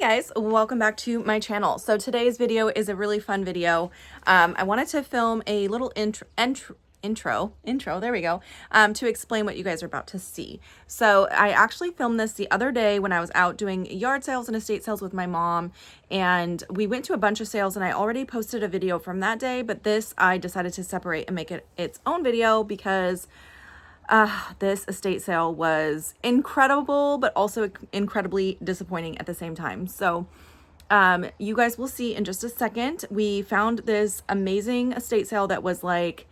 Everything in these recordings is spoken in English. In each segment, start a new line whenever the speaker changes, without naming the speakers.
guys, welcome back to my channel. So today's video is a really fun video. I wanted to film a little intro, there we go, to explain what you guys are about to see. So I actually filmed this the other day when I was out doing yard sales and estate sales with my mom, and we went to a bunch of sales, and I already posted a video from that day, but this I decided to separate and make it its own video because this estate sale was incredible, but also incredibly disappointing at the same time. So you guys will see in just a second. We found this amazing estate sale that was like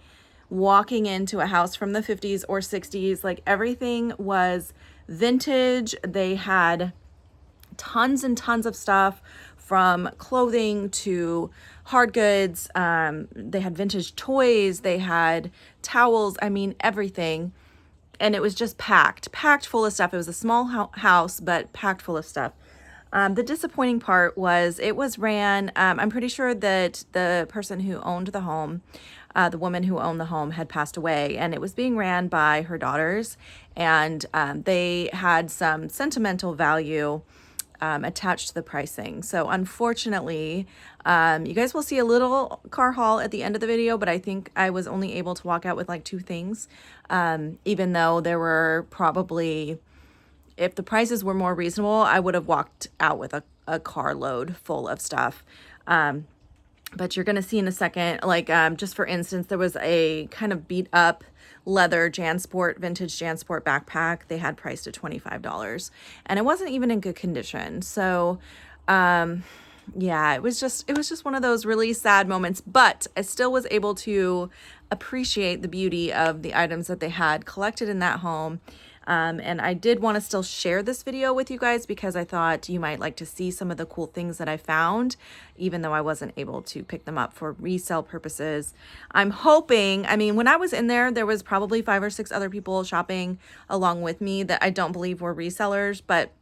walking into a house from the 50s or 60s. Like everything was vintage. They had tons and tons of stuff from clothing to hard goods. They had vintage toys. They had towels. I mean, everything. And it was just packed full of stuff. It was a small house, but packed full of stuff. The disappointing part was it was ran, I'm pretty sure that the person who owned the home, the woman who owned the home had passed away, and it was being ran by her daughters, and they had some sentimental value attached to the pricing. So unfortunately, you guys will see a little car haul at the end of the video, but I think I was only able to walk out with like 2 things, even though there were probably, if the prices were more reasonable, I would have walked out with a carload full of stuff. But you're going to see in a second, like just for instance, there was a kind of beat up leather vintage JanSport backpack. They had priced at $25, and it wasn't even in good condition. So yeah, it was just one of those really sad moments, but I still was able to appreciate the beauty of the items that they had collected in that home. And I did want to still share this video with you guys because I thought you might like to see some of the cool things that I found, even though I wasn't able to pick them up for resale purposes. I'm hoping, I mean, when I was in there, there was probably 5 or 6 other people shopping along with me that I don't believe were resellers, but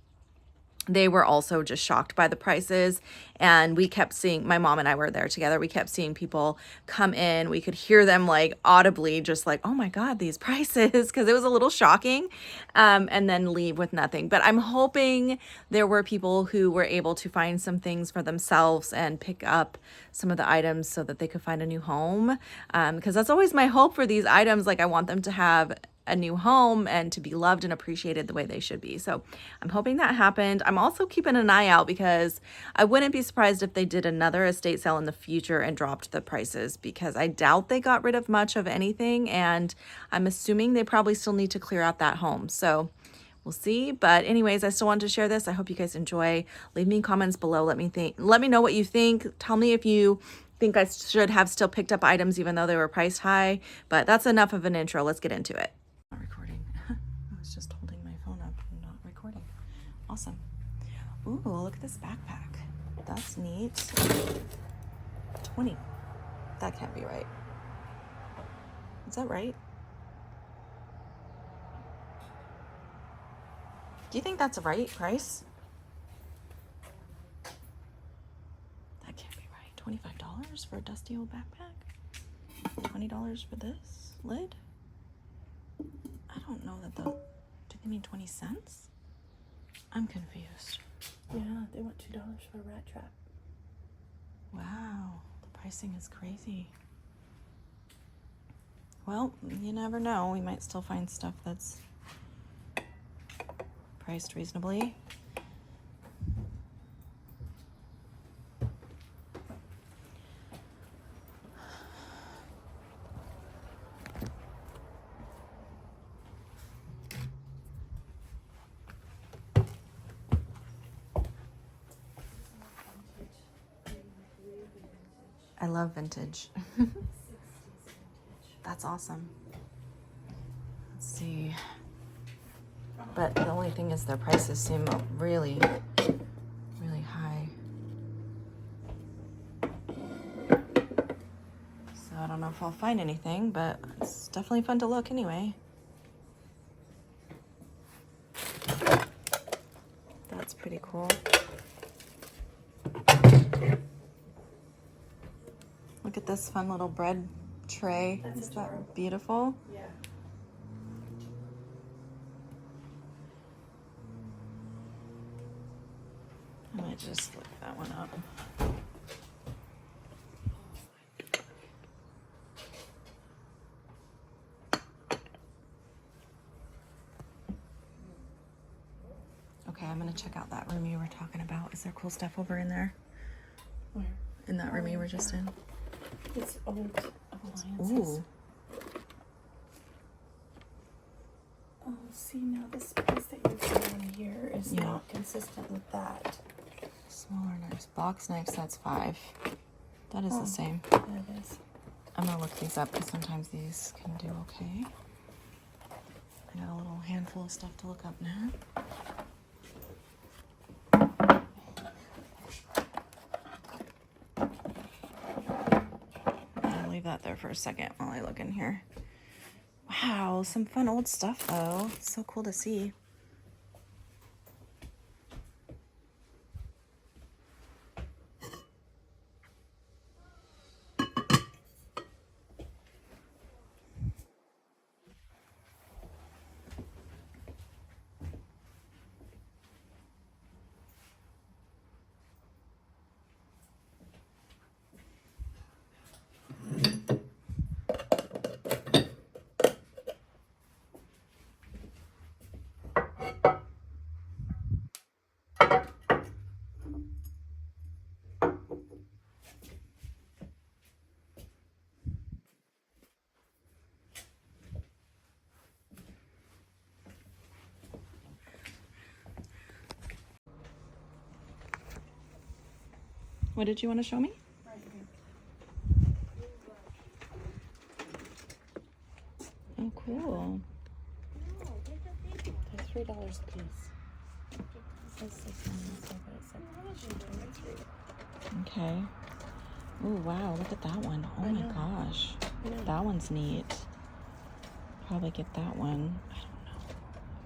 they were also just shocked by the prices. And we kept seeing, my mom and I were there together, we kept seeing people come in. We could hear them like audibly just like, oh my God, these prices, because it was a little shocking, and then leave with nothing. But I'm hoping there were people who were able to find some things for themselves and pick up some of the items so that they could find a new home, because that's always my hope for these items. Like I want them to have a new home and to be loved and appreciated the way they should be. So I'm hoping that happened. I'm also keeping an eye out because I wouldn't be surprised if they did another estate sale in the future and dropped the prices, because I doubt they got rid of much of anything, and I'm assuming they probably still need to clear out that home. So we'll see. But anyways, I still wanted to share this. I hope you guys enjoy. Leave me comments below. Let me know what you think. Tell me if you think I should have still picked up items even though they were priced high. But that's enough of an intro. Let's get into it. Not recording. I was just holding my phone up and not recording. Awesome. Ooh, look at this backpack. That's neat. 20. That can't be right. Is that right? Do you think that's the right price? That can't be right. $25 for a dusty old backpack? $20 for this lid? I don't know that do they mean 20 cents? I'm confused.
Yeah, they want $2 for a rat trap.
Wow, the pricing is crazy. Well, you never know. We might still find stuff that's priced reasonably. I love vintage. That's awesome. Let's see. But the only thing is their prices seem really, really high. So I don't know if I'll find anything, but it's definitely fun to look anyway. That's pretty cool. Look at this fun little bread tray. Isn't that beautiful?
Yeah.
I might just look that one up. Okay, I'm gonna check out that room you were talking about. Is there cool stuff over in there?
Where?
In that room you were just in?
It's old appliances.
Ooh.
Oh, see, now the space that you're showing here is not consistent with that.
Smaller knives. Box knife sets 5. That is the same.
That is.
I'm gonna look these up because sometimes these can do okay. I got a little handful of stuff to look up now. I'll leave that there for a second while I look in here. Wow, some fun old stuff though. It's so cool to see. What did you want to show me?
Right here.
Oh, cool.
They're $3 a piece. It says 6 on this side, but it's like $23.
Okay. Oh, wow, look at that one. Oh my gosh. That one's neat. Probably get that one. I don't know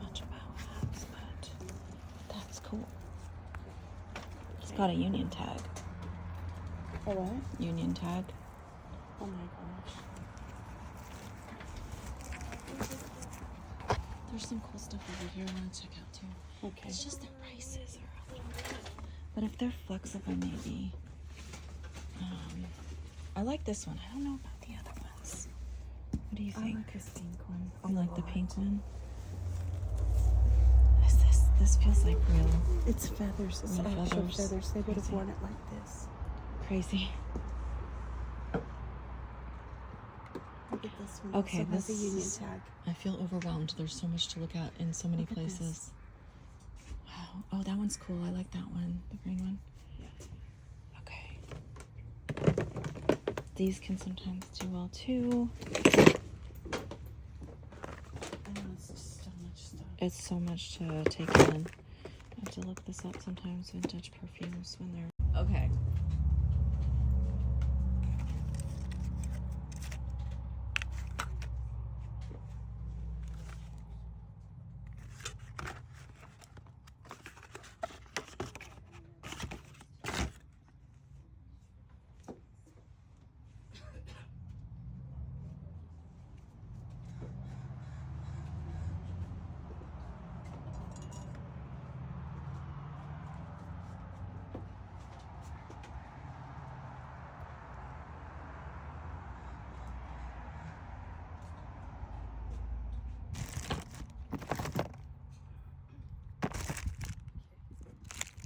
much about hats, but that's cool. It's got a union tag.
A what?
Union tag.
Oh my gosh.
There's some cool stuff over here I want to check out too.
Okay.
It's just their prices are a little bit. But if they're flexible, maybe. I like this one. I don't know about the other ones. What do you
I
think?
like this pink one.
You like the pink one? This feels like real.
It's feathers. It's
Real
actual
feathers.
feathers. They would have
Crazy.
worn it like this.
Crazy.
Look at this one.
Okay,
Also has a
this
union
is-
tag.
I feel overwhelmed. There's so much to look at in so many
Look at this.
places. Wow. Oh, that one's cool. I like that one. The green one. Okay. These can sometimes do well too.
I know it's just so much stuff.
It's so much to take in. I have to look this up sometimes. Vintage perfumes when they're... Okay.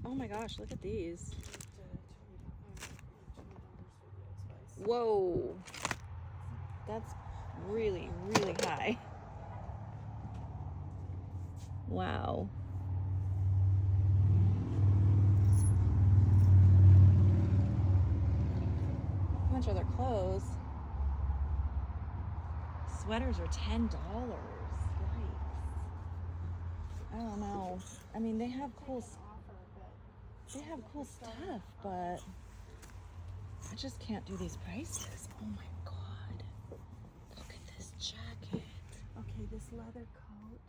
Oh my gosh, look at these. Whoa. That's really, really high. Wow. How much are their clothes? Sweaters are $10. Yikes. I don't know. I mean, they have cool stuff, but I just can't do these prices. Oh my god. Look at this jacket.
Okay, this leather coat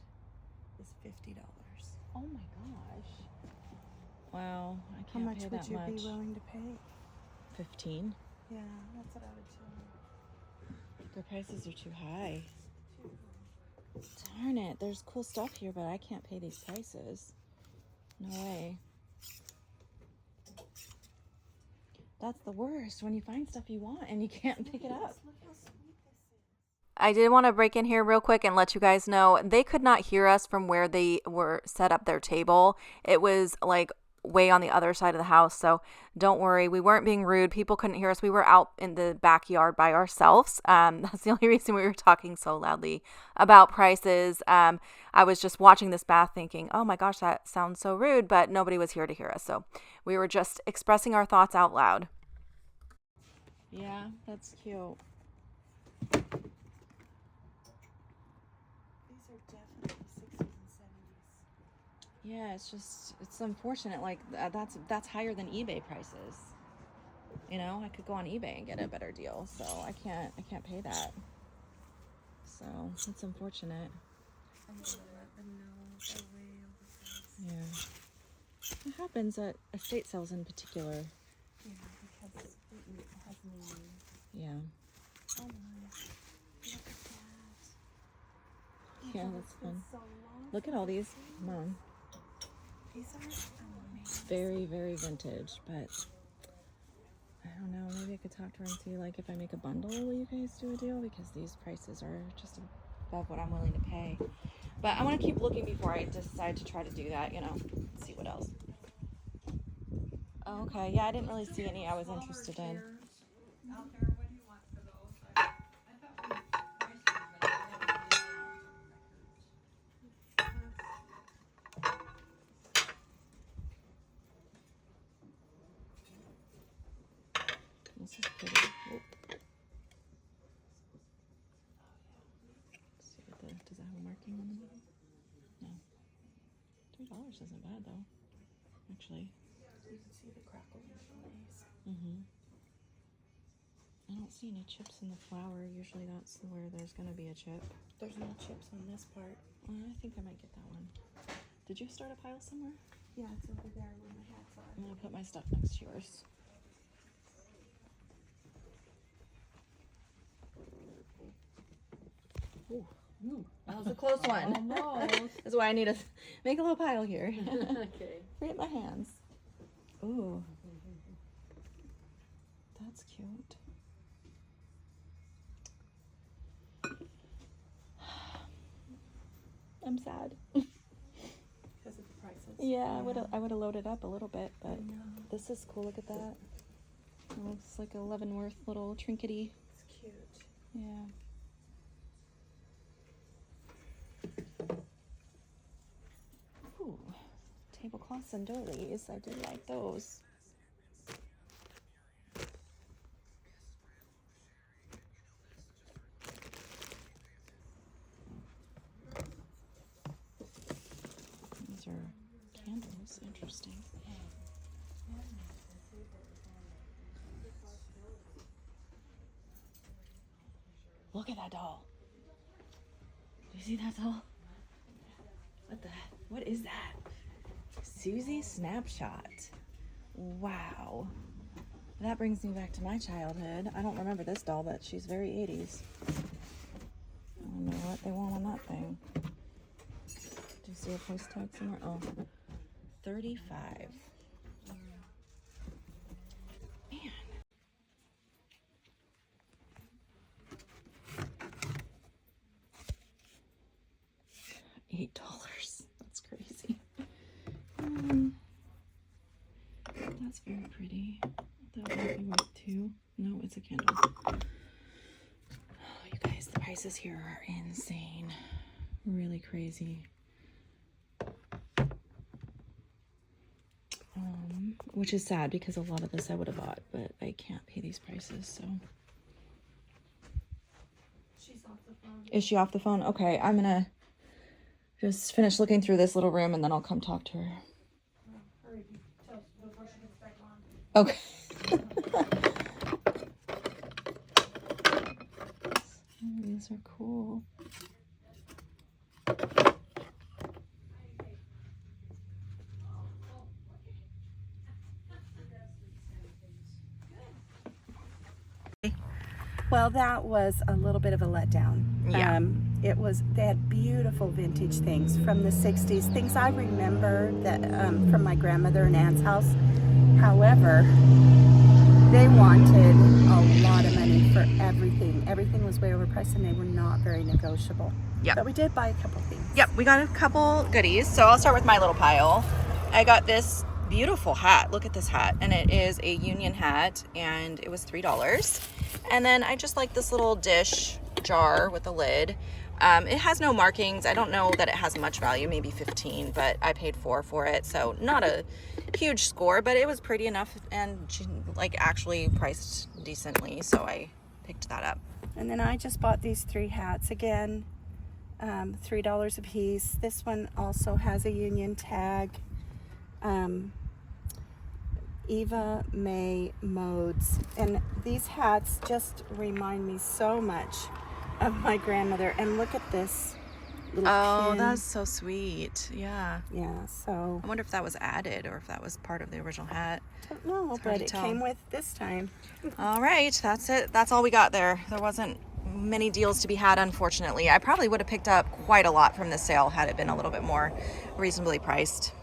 is $50.
Oh my gosh. Wow, I
How
can't
much
pay
would
that
you
much.
be willing to pay?
15.
Yeah, that's what I would tell you.
Their prices are too high. Darn it, there's cool stuff here, but I can't pay these prices. No way. That's the worst, when you find stuff you want and you can't pick it up.
Look how sweet this is.
I did want to break in here real quick and let you guys know they could not hear us from where they were set up their table. It was like way on the other side of the house, so don't worry, we weren't being rude. People couldn't hear us. We were out in the backyard by ourselves. That's the only reason we were talking so loudly about prices. I was just watching this bath thinking, oh my gosh, that sounds so rude, but nobody was here to hear us, so we were just expressing our thoughts out loud. Yeah, that's cute.
These are definitely 60s and 70s.
Yeah, it's unfortunate. Like that's higher than eBay prices. You know, I could go on eBay and get a better deal. So I can't pay that. So it's unfortunate.
I'm gonna let them know they're way overpriced.
Yeah. It happens at estate sales in particular.
Yeah, because it has meaning.
Yeah.
Oh my. Look at that.
Yeah,
Oh,
that's
it's been
fun.
so long
Look at all these. Mom.
These are amazing.
Very, very vintage, but I don't know. Maybe I could talk to her and see, like, if I make a bundle, will you guys do a deal? Because these prices are just above what I'm willing to pay. But I want to keep looking before I decide to try to do that, you know, see what else. Oh, okay. Yeah, I didn't really see any I was interested in.
Out there, what do you want for those? I thought we priced them, but I haven't
This is pretty. Oop. Let's see what does that have a marking on the middle? No. $3 isn't bad though. Actually.
You can see the crackle in the glaze.
I don't see any chips in the flour. Usually that's where there's gonna be a chip.
There's no chips on this part.
I think I might get that one. Did you start a pile somewhere?
Yeah, it's over there where my hats are.
I'm gonna put my stuff next to yours. Ooh, that was a close one.
Almost.
That's why I need to make a little pile here.
Okay.
Right in my hands. Ooh. That's cute. I'm sad.
Because of the prices.
Yeah, I would have loaded up a little bit, but
I know.
this is cool. Look at that. It looks like a Leavenworth little trinkety.
It's cute.
Yeah. Ooh, tablecloths and doilies. I do like those. These are candles. Interesting. Look at that doll. Do you see that doll? What is that? Susie Snapshot. Wow. That brings me back to my childhood. I don't remember this doll, but she's very 80s. I don't know what they want on that thing. Do you see a price tag somewhere? Oh, $35. Man. $8. That's crazy. That's very pretty. That might be worth $2. No, it's a candle. Oh, you guys, the prices here are insane. Really crazy. Which is sad because a lot of this I would have bought, but I can't pay these prices, so.
She's off the phone.
Is she off the phone? Okay, I'm gonna just finish looking through this little room and then I'll come talk to her.
Hurry, before she gets back on.
Okay. These are cool.
Well, that was a little bit of a letdown.
Yeah.
They had beautiful vintage things from the 60s, things I remember that from my grandmother and aunt's house. However, they wanted a lot of money for everything. Everything was way overpriced and they were not very negotiable.
Yep.
But we did buy a couple things.
Yep, we got a couple goodies. So I'll start with my little pile. I got this beautiful hat. Look at this hat. And it is a union hat and it was $3. And then I just like this little dish jar with a lid. It has no markings. I don't know that it has much value, maybe 15, but I paid $4 for it. So not a huge score, but it was pretty enough and like actually priced decently. So I picked that up.
And then I just bought these 3 hats again, $3 a piece. This one also has a union tag. Eva May Modes. And these hats just remind me so much of my grandmother. And look at this little pin.
That's so sweet. Yeah.
Yeah, so
I wonder if that was added or if that was part of the original hat.
don't know,
It's hard
but
to
it
tell.
came with this time.
All right, that's it. That's all we got there. There wasn't many deals to be had, unfortunately. I probably would have picked up quite a lot from this sale had it been a little bit more reasonably priced.